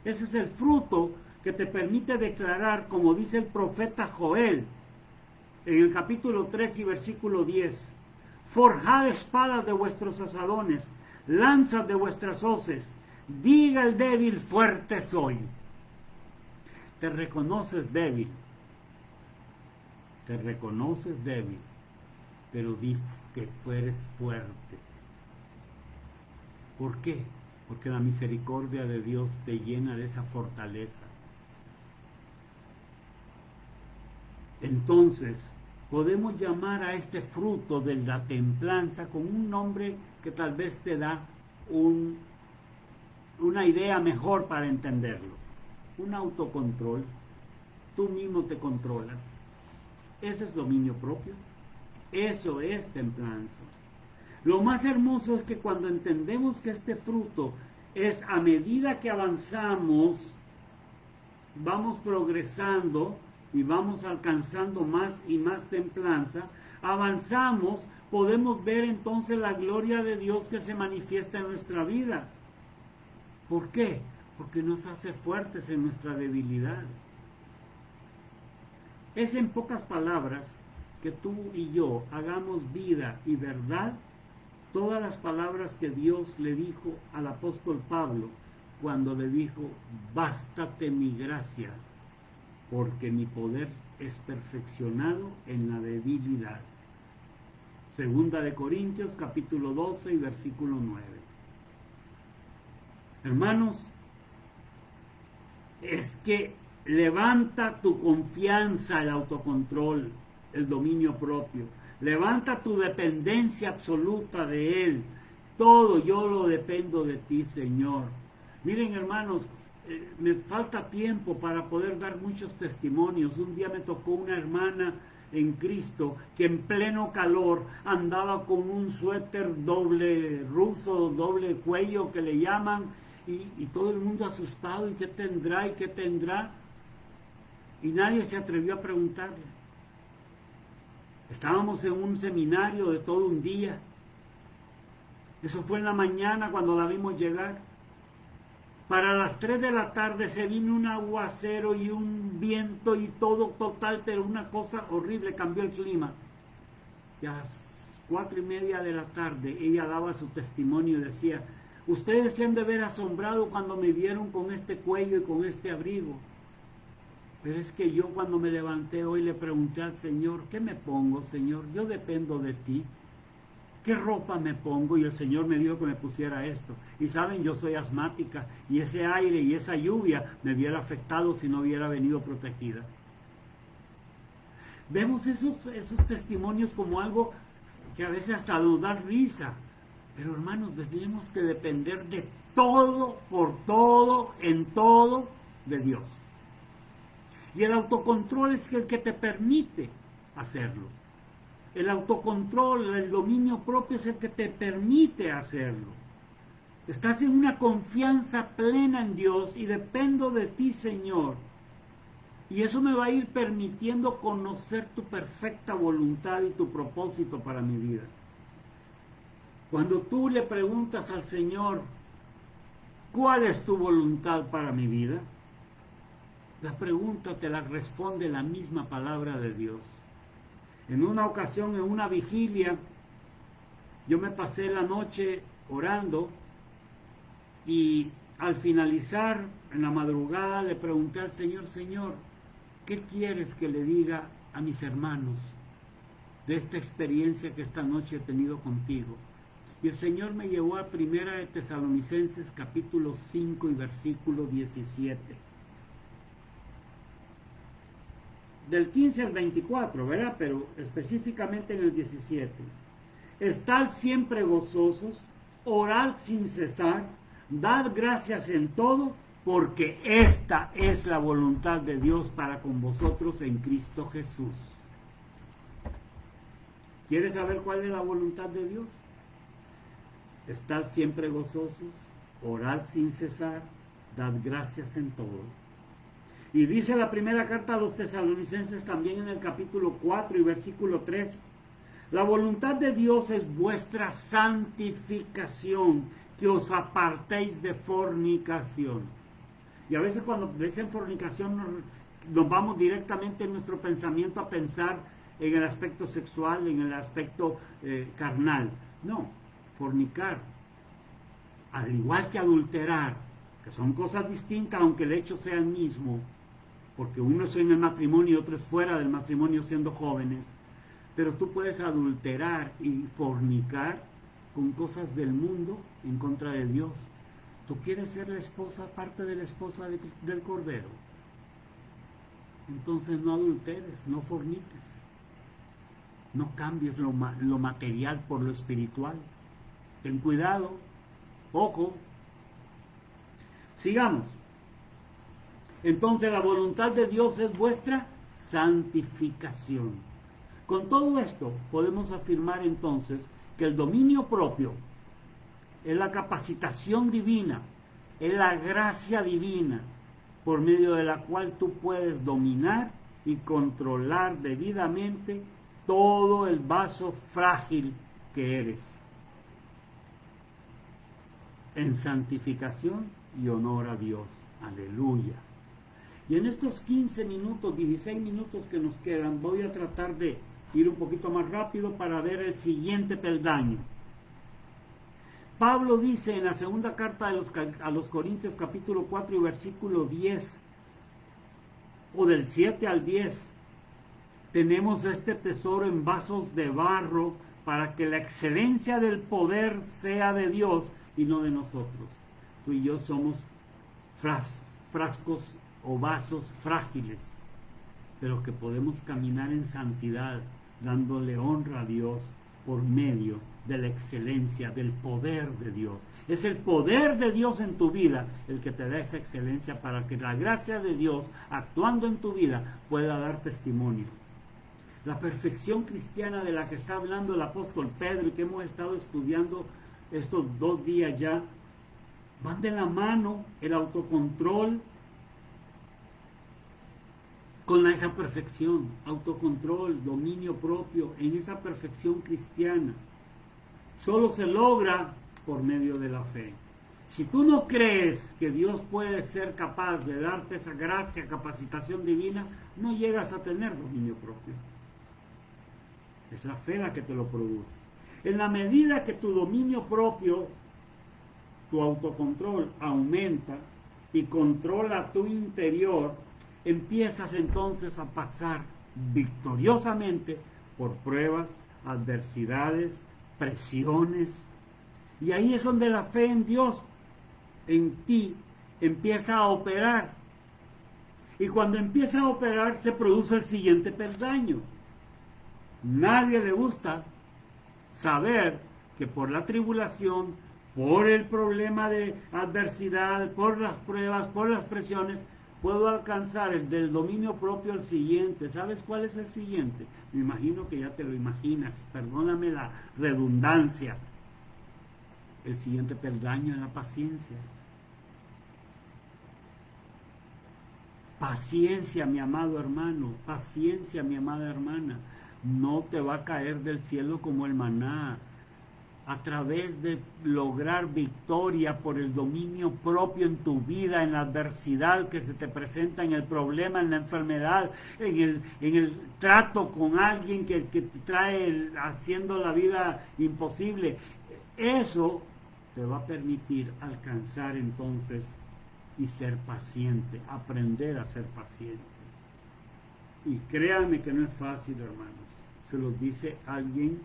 Speaker 1: Ese es el fruto que te permite declarar, como dice el profeta Joel, en el capítulo 3 y versículo 10, forjad espadas de vuestros asadones, lanzas de vuestras hoces, diga el débil, fuerte soy. Te reconoces débil, pero di que eres fuerte. ¿Por qué? Porque la misericordia de Dios te llena de esa fortaleza. Entonces, podemos llamar a este fruto de la templanza con un nombre que tal vez te da una idea mejor para entenderlo. Un autocontrol. Tú mismo te controlas. Ese es dominio propio. Eso es templanza. Lo más hermoso es que cuando entendemos que este fruto es a medida que avanzamos, vamos progresando y vamos alcanzando más y más templanza, avanzamos, podemos ver entonces la gloria de Dios que se manifiesta en nuestra vida. ¿Por qué? Porque nos hace fuertes en nuestra debilidad. Es en pocas palabras que tú y yo hagamos vida y verdad todas las palabras que Dios le dijo al apóstol Pablo cuando le dijo, bástate mi gracia, porque mi poder es perfeccionado en la debilidad. Segunda de Corintios, capítulo 12 y versículo 9. Hermanos, es que levanta tu confianza, el autocontrol, el dominio propio. Levanta tu dependencia absoluta de Él. Todo yo lo dependo de ti, Señor. Miren, hermanos, me falta tiempo para poder dar muchos testimonios. Un día me tocó una hermana en Cristo que en pleno calor andaba con un suéter doble ruso, doble cuello que le llaman, y todo el mundo asustado, ¿y qué tendrá? ¿Y qué tendrá? Y nadie se atrevió a preguntarle. Estábamos en un seminario de todo un día. Eso fue en la mañana cuando la vimos llegar. Para las 3 de la tarde se vino un aguacero y un viento y todo total, pero una cosa horrible, cambió el clima. Y a las 4:30 de la tarde ella daba su testimonio y decía: ustedes se han de ver asombrado cuando me vieron con este cuello y con este abrigo. Pero es que yo cuando me levanté hoy le pregunté al Señor: ¿qué me pongo, Señor? Yo dependo de ti. ¿Qué ropa me pongo? Y el Señor me dijo que me pusiera esto. Y saben, yo soy asmática y ese aire y esa lluvia me hubiera afectado si no hubiera venido protegida. Vemos esos testimonios como algo que a veces hasta nos da risa. Pero hermanos, tenemos que depender de todo, por todo, en todo, de Dios. Y el autocontrol es el que te permite hacerlo. El autocontrol, el dominio propio es el que te permite hacerlo. Estás en una confianza plena en Dios y dependo de ti, Señor. Y eso me va a ir permitiendo conocer tu perfecta voluntad y tu propósito para mi vida. Cuando tú le preguntas al Señor: ¿cuál es tu voluntad para mi vida?, la pregunta te la responde la misma palabra de Dios. En una ocasión, en una vigilia, yo me pasé la noche orando y al finalizar, en la madrugada, le pregunté al Señor: Señor, ¿qué quieres que le diga a mis hermanos de esta experiencia que esta noche he tenido contigo? Y el Señor me llevó a 1 de Tesalonicenses capítulo 5 y versículo 17. Del 15 al 24, ¿verdad? Pero específicamente en el 17. Estad siempre gozosos, orad sin cesar, dad gracias en todo, porque esta es la voluntad de Dios para con vosotros en Cristo Jesús. ¿Quieres saber cuál es la voluntad de Dios? Estad siempre gozosos, orad sin cesar, dad gracias en todo. Y dice la primera carta a los tesalonicenses también en el capítulo 4 y versículo 3. La voluntad de Dios es vuestra santificación, que os apartéis de fornicación. Y a veces cuando dicen fornicación nos vamos directamente en nuestro pensamiento a pensar en el aspecto sexual, en el aspecto carnal. No, fornicar, al igual que adulterar, que son cosas distintas aunque el hecho sea el mismo, porque uno es en el matrimonio y otro es fuera del matrimonio siendo jóvenes, pero tú puedes adulterar y fornicar con cosas del mundo en contra de Dios. ¿Tú quieres ser la esposa, parte de la esposa del Cordero? Entonces no adulteres, no forniques, no cambies lo material por lo espiritual. Ten cuidado, ojo. Sigamos. Entonces la voluntad de Dios es vuestra santificación. Con todo esto podemos afirmar entonces que el dominio propio es la capacitación divina, es la gracia divina por medio de la cual tú puedes dominar y controlar debidamente todo el vaso frágil que eres, en santificación y honor a Dios. Aleluya. Y en estos 15 minutos, 16 minutos que nos quedan, voy a tratar de ir un poquito más rápido para ver el siguiente peldaño. Pablo dice en la segunda carta a los Corintios capítulo 4 y versículo 10: o del 7 al 10. Tenemos este tesoro en vasos de barro para que la excelencia del poder sea de Dios y no de nosotros. Tú y yo somos frascos o vasos frágiles, pero que podemos caminar en santidad, dándole honra a Dios por medio de la excelencia, del poder de Dios. Es el poder de Dios en tu vida el que te da esa excelencia para que la gracia de Dios actuando en tu vida pueda dar testimonio. La perfección cristiana de la que está hablando el apóstol Pedro y que hemos estado estudiando estos 2 días ya, van de la mano el autocontrol con esa perfección, autocontrol, dominio propio, en esa perfección cristiana. Solo se logra por medio de la fe. Si tú no crees que Dios puede ser capaz de darte esa gracia, capacitación divina, no llegas a tener dominio propio. Es la fe la que te lo produce. En la medida que tu dominio propio, tu autocontrol aumenta y controla tu interior, empiezas entonces a pasar victoriosamente por pruebas, adversidades, presiones. Y ahí es donde la fe en Dios, en ti, empieza a operar. Y cuando empieza a operar se produce el siguiente peldaño. Nadie le gusta saber que por la tribulación, por el problema de adversidad, por las pruebas, por las presiones, puedo alcanzar el del dominio propio el siguiente. ¿Sabes cuál es el siguiente? Me imagino que ya te lo imaginas. Perdóname la redundancia. El siguiente peldaño es la paciencia. Paciencia, mi amado hermano. Paciencia, mi amada hermana. No te va a caer del cielo como el maná. A través de lograr victoria por el dominio propio en tu vida, en la adversidad que se te presenta, en el problema, en la enfermedad, en el trato con alguien que te trae haciendo la vida imposible. Eso te va a permitir alcanzar entonces y ser paciente, aprender a ser paciente. Y créanme que no es fácil, hermanos. Se los dice alguien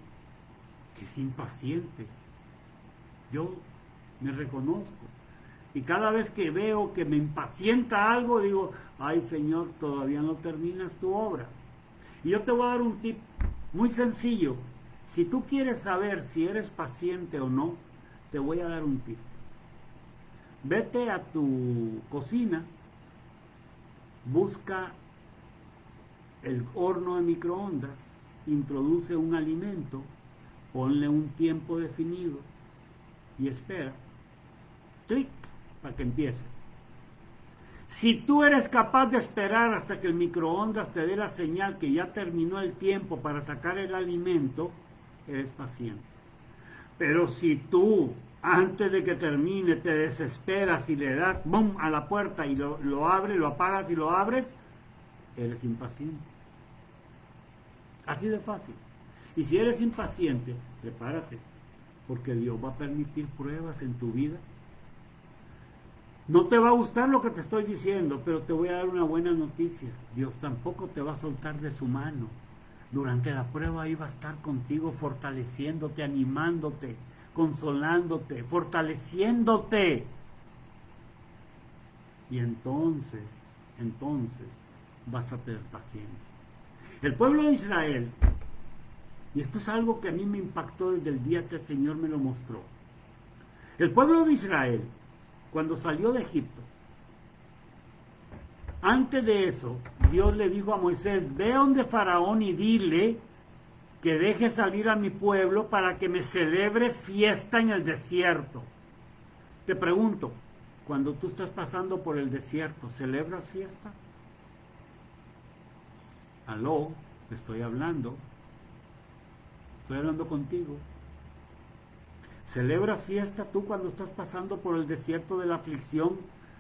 Speaker 1: que es impaciente. Yo me reconozco. Y cada vez que veo que me impacienta algo, digo, ay Señor, todavía no terminas tu obra. Y yo te voy a dar un tip muy sencillo. Si tú quieres saber si eres paciente o no, te voy a dar un tip. Vete a tu cocina, busca el horno de microondas, introduce un alimento, ponle un tiempo definido y espera. Clic, para que empiece. Si tú eres capaz de esperar hasta que el microondas te dé la señal que ya terminó el tiempo para sacar el alimento, eres paciente. Pero si tú, antes de que termine, te desesperas y le das ¡bum! A la puerta y lo abres, lo apagas y lo abres, eres impaciente. Así de fácil. Y si eres impaciente, prepárate, porque Dios va a permitir pruebas en tu vida. No te va a gustar lo que te estoy diciendo, pero te voy a dar una buena noticia. Dios tampoco te va a soltar de su mano. Durante la prueba ahí va a estar contigo, fortaleciéndote, animándote, consolándote, fortaleciéndote. Y entonces vas a tener paciencia. El pueblo de Israel, y esto es algo que a mí me impactó desde el día que el Señor me lo mostró. El pueblo de Israel, cuando salió de Egipto, antes de eso, Dios le dijo a Moisés, ve donde Faraón y dile que deje salir a mi pueblo para que me celebre fiesta en el desierto. Te pregunto, cuando tú estás pasando por el desierto, ¿celebras fiesta? Aló, te estoy hablando contigo. ¿Celebras fiesta tú cuando estás pasando por el desierto de la aflicción,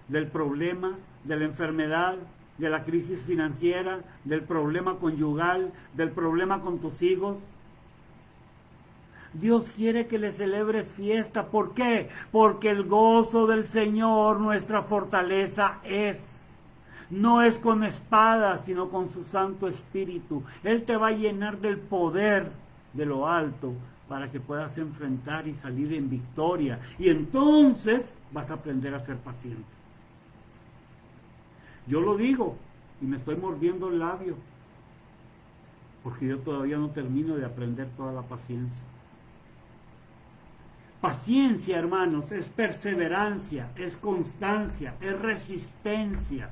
Speaker 1: del problema, de la enfermedad, de la crisis financiera, del problema conyugal, del problema con tus hijos? Dios quiere que le celebres fiesta. ¿Por qué? Porque el gozo del Señor nuestra fortaleza es. No es con espada, sino con su Santo Espíritu. Él te va a llenar del poder de lo alto para que puedas enfrentar y salir en victoria. Y entonces vas a aprender a ser paciente. Yo lo digo y me estoy mordiendo el labio, porque yo todavía no termino de aprender toda la paciencia. Paciencia, hermanos, es perseverancia, es constancia, es resistencia,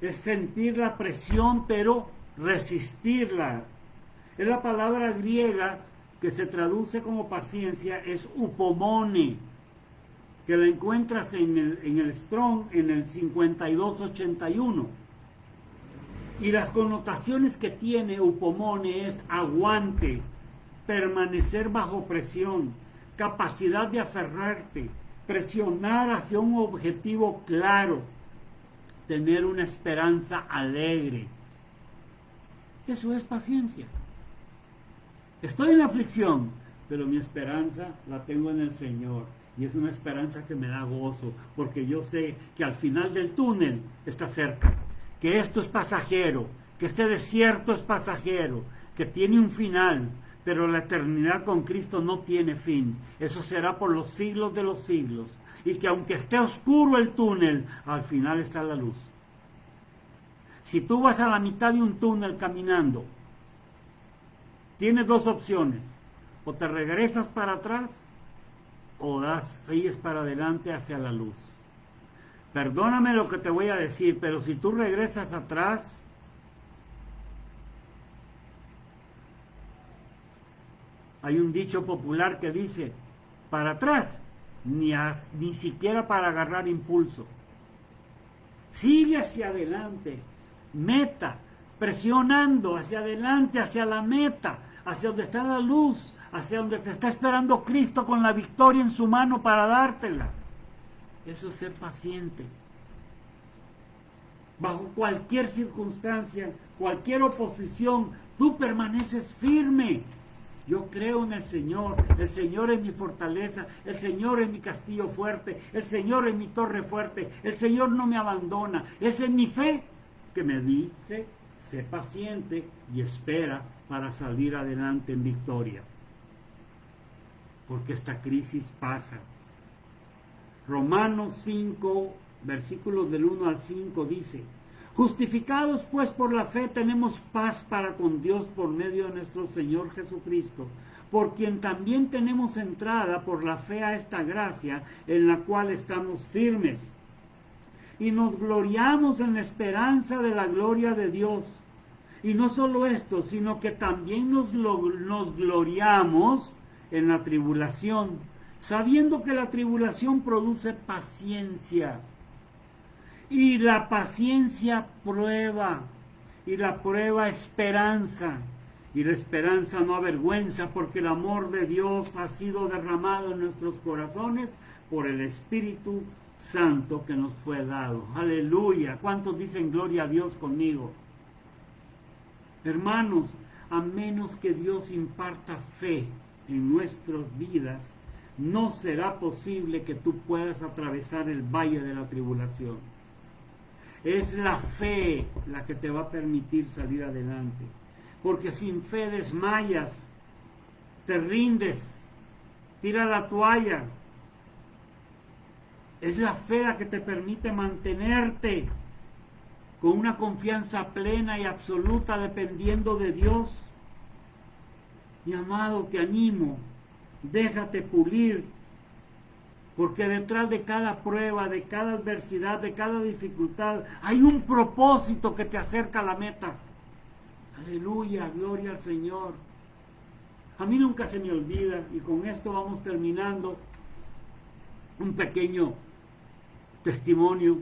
Speaker 1: es sentir la presión, pero resistirla. Es la palabra griega que se traduce como paciencia, es upomone, que la encuentras en el Strong, en el 5281. Y las connotaciones que tiene upomone es aguante, permanecer bajo presión, capacidad de aferrarte, presionar hacia un objetivo claro, tener una esperanza alegre. Eso es paciencia. Estoy en la aflicción, pero mi esperanza la tengo en el Señor. Y es una esperanza que me da gozo, porque yo sé que al final del túnel está cerca, que esto es pasajero, que este desierto es pasajero, que tiene un final, pero la eternidad con Cristo no tiene fin. Eso será por los siglos de los siglos. Y que aunque esté oscuro el túnel, al final está la luz. Si tú vas a la mitad de un túnel caminando, tienes dos opciones. O te regresas para atrás, o sigues para adelante hacia la luz. Perdóname lo que te voy a decir, pero si tú regresas atrás, hay un dicho popular que dice, para atrás, ni siquiera para agarrar impulso. Sigue hacia adelante, meta, presionando hacia adelante, hacia la meta, hacia donde está la luz, hacia donde te está esperando Cristo con la victoria en su mano para dártela. Eso es ser paciente. Bajo cualquier circunstancia, cualquier oposición, tú permaneces firme. Yo creo en el Señor es mi fortaleza, el Señor es mi castillo fuerte, el Señor es mi torre fuerte, el Señor no me abandona. Esa es mi fe que me dice, sé paciente y espera para salir adelante en victoria. Porque esta crisis pasa. Romanos 5, versículos del 1 al 5 dice, justificados pues por la fe tenemos paz para con Dios por medio de nuestro Señor Jesucristo, por quien también tenemos entrada por la fe a esta gracia en la cual estamos firmes. Y nos gloriamos en la esperanza de la gloria de Dios. Y no solo esto, sino que también nos gloriamos en la tribulación, sabiendo que la tribulación produce paciencia. Y la paciencia prueba, y la prueba esperanza, y la esperanza no avergüenza, porque el amor de Dios ha sido derramado en nuestros corazones por el Espíritu Santo que nos fue dado. Aleluya. ¿Cuántos dicen gloria a Dios conmigo? Hermanos, a menos que Dios imparta fe en nuestras vidas, no será posible que tú puedas atravesar el valle de la tribulación. Es la fe la que te va a permitir salir adelante. Porque sin fe desmayas, te rindes, tira la toalla. Es la fe la que te permite mantenerte con una confianza plena y absoluta dependiendo de Dios. Mi amado, te animo, déjate pulir, porque detrás de cada prueba, de cada adversidad, de cada dificultad, hay un propósito que te acerca a la meta. Aleluya, gloria al Señor. A mí nunca se me olvida, y con esto vamos terminando, un pequeño testimonio.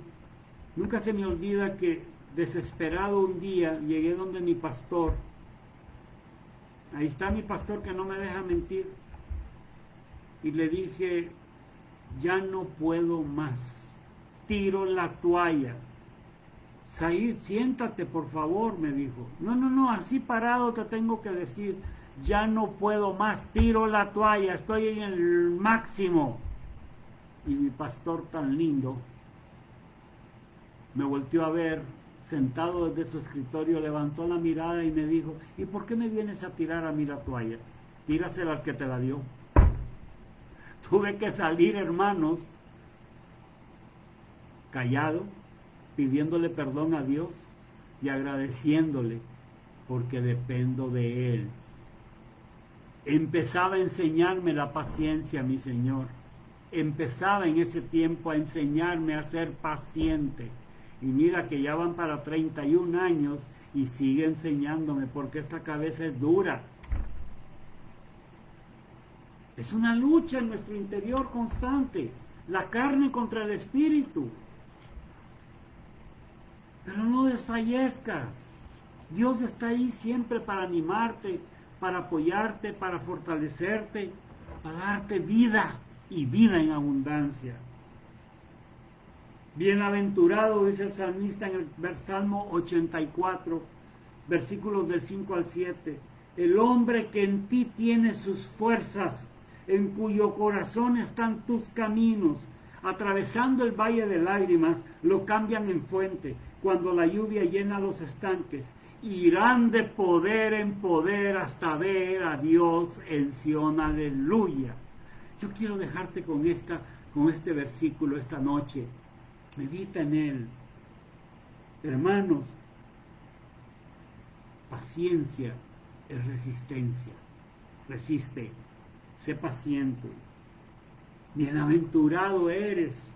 Speaker 1: Nunca se me olvida que desesperado un día llegué donde mi pastor. Ahí está mi pastor que no me deja mentir. Y le dije, ya no puedo más. Tiro la toalla. Said, siéntate por favor, me dijo. No, así parado te tengo que decir, ya no puedo más, tiro la toalla, estoy en el máximo. Y mi pastor tan lindo me volteó a ver, sentado desde su escritorio, levantó la mirada y me dijo, ¿y por qué me vienes a tirar a mí la toalla? Tírasela al que te la dio. Tuve que salir, hermanos, callado, pidiéndole perdón a Dios y agradeciéndole, porque dependo de Él. Empezaba a enseñarme la paciencia, mi Señor. Empezaba en ese tiempo a enseñarme a ser paciente. Y mira que ya van para 31 años y sigue enseñándome, porque esta cabeza es dura. Es una lucha en nuestro interior constante, la carne contra el espíritu. Pero no desfallezcas. Dios está ahí siempre para animarte, para apoyarte, para fortalecerte, para darte vida y vida en abundancia. Bienaventurado, dice el salmista en el Salmo 84, versículos del 5 al 7, el hombre que en ti tiene sus fuerzas, en cuyo corazón están tus caminos, atravesando el valle de lágrimas, lo cambian en fuente, cuando la lluvia llena los estanques, irán de poder en poder hasta ver a Dios en Sión, aleluya. Yo quiero dejarte con este versículo esta noche. Medita en él. Hermanos, paciencia es resistencia. Resiste, sé paciente. Bienaventurado eres,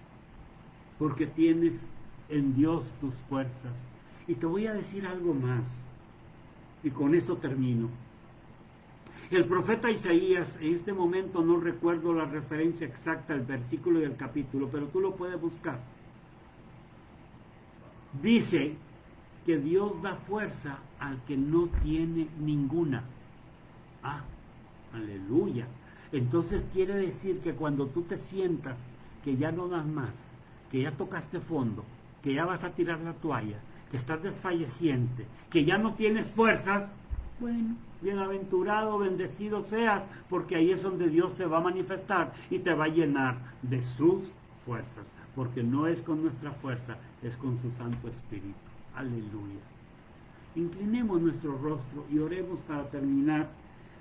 Speaker 1: porque tienes en Dios tus fuerzas. Y te voy a decir algo más, y con eso termino. El profeta Isaías, en este momento no recuerdo la referencia exacta del versículo y del capítulo, pero tú lo puedes buscar. Dice que Dios da fuerza al que no tiene ninguna. Ah, aleluya. Entonces quiere decir que cuando tú te sientas que ya no das más, que ya tocaste fondo, que ya vas a tirar la toalla, que estás desfalleciente, que ya no tienes fuerzas, bueno, bienaventurado, bendecido seas, porque ahí es donde Dios se va a manifestar y te va a llenar de sus fuerzas, porque no es con nuestra fuerza, es con su Santo Espíritu. Aleluya. Inclinemos nuestro rostro y oremos para terminar,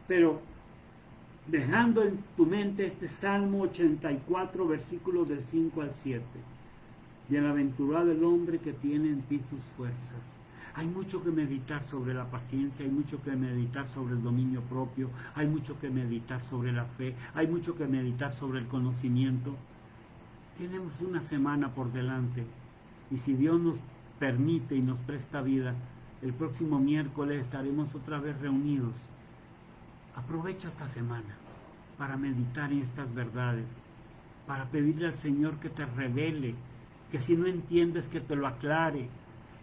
Speaker 1: pero dejando en tu mente este Salmo 84, versículos del 5 al 7. Bienaventurado el hombre que tiene en ti sus fuerzas. Hay mucho que meditar sobre la paciencia, hay mucho que meditar sobre el dominio propio, hay mucho que meditar sobre la fe, hay mucho que meditar sobre el conocimiento. Tenemos una semana por delante y si Dios nos permite y nos presta vida, el próximo miércoles estaremos otra vez reunidos. Aprovecha esta semana para meditar en estas verdades, para pedirle al Señor que te revele, que si no entiendes que te lo aclare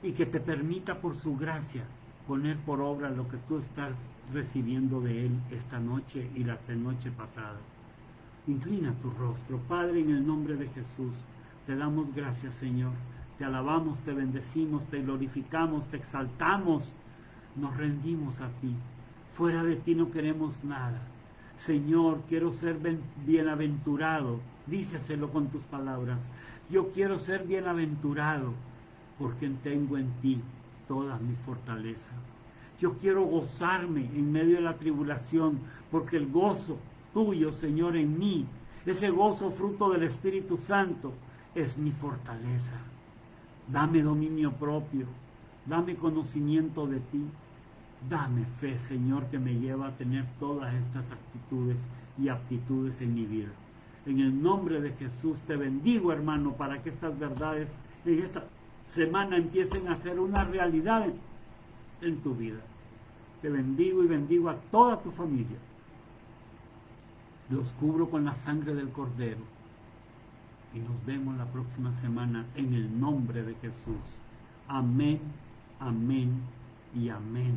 Speaker 1: y que te permita por su gracia poner por obra lo que tú estás recibiendo de Él esta noche y la noche pasada. Inclina tu rostro. Padre, en el nombre de Jesús, te damos gracias, Señor. Te alabamos, te bendecimos, te glorificamos, te exaltamos. Nos rendimos a ti. Fuera de ti no queremos nada. Señor, quiero ser bienaventurado. Díceselo con tus palabras. Yo quiero ser bienaventurado porque tengo en ti toda mi fortaleza. Yo quiero gozarme en medio de la tribulación porque el gozo tuyo, Señor, en mí, ese gozo fruto del Espíritu Santo, es mi fortaleza. Dame dominio propio, dame conocimiento de ti, dame fe, Señor, que me lleva a tener todas estas actitudes y aptitudes en mi vida. En el nombre de Jesús te bendigo, hermano, para que estas verdades en esta semana empiecen a ser una realidad en tu vida. Te bendigo y bendigo a toda tu familia. Los cubro con la sangre del Cordero. Y nos vemos la próxima semana en el nombre de Jesús. Amén, amén y amén.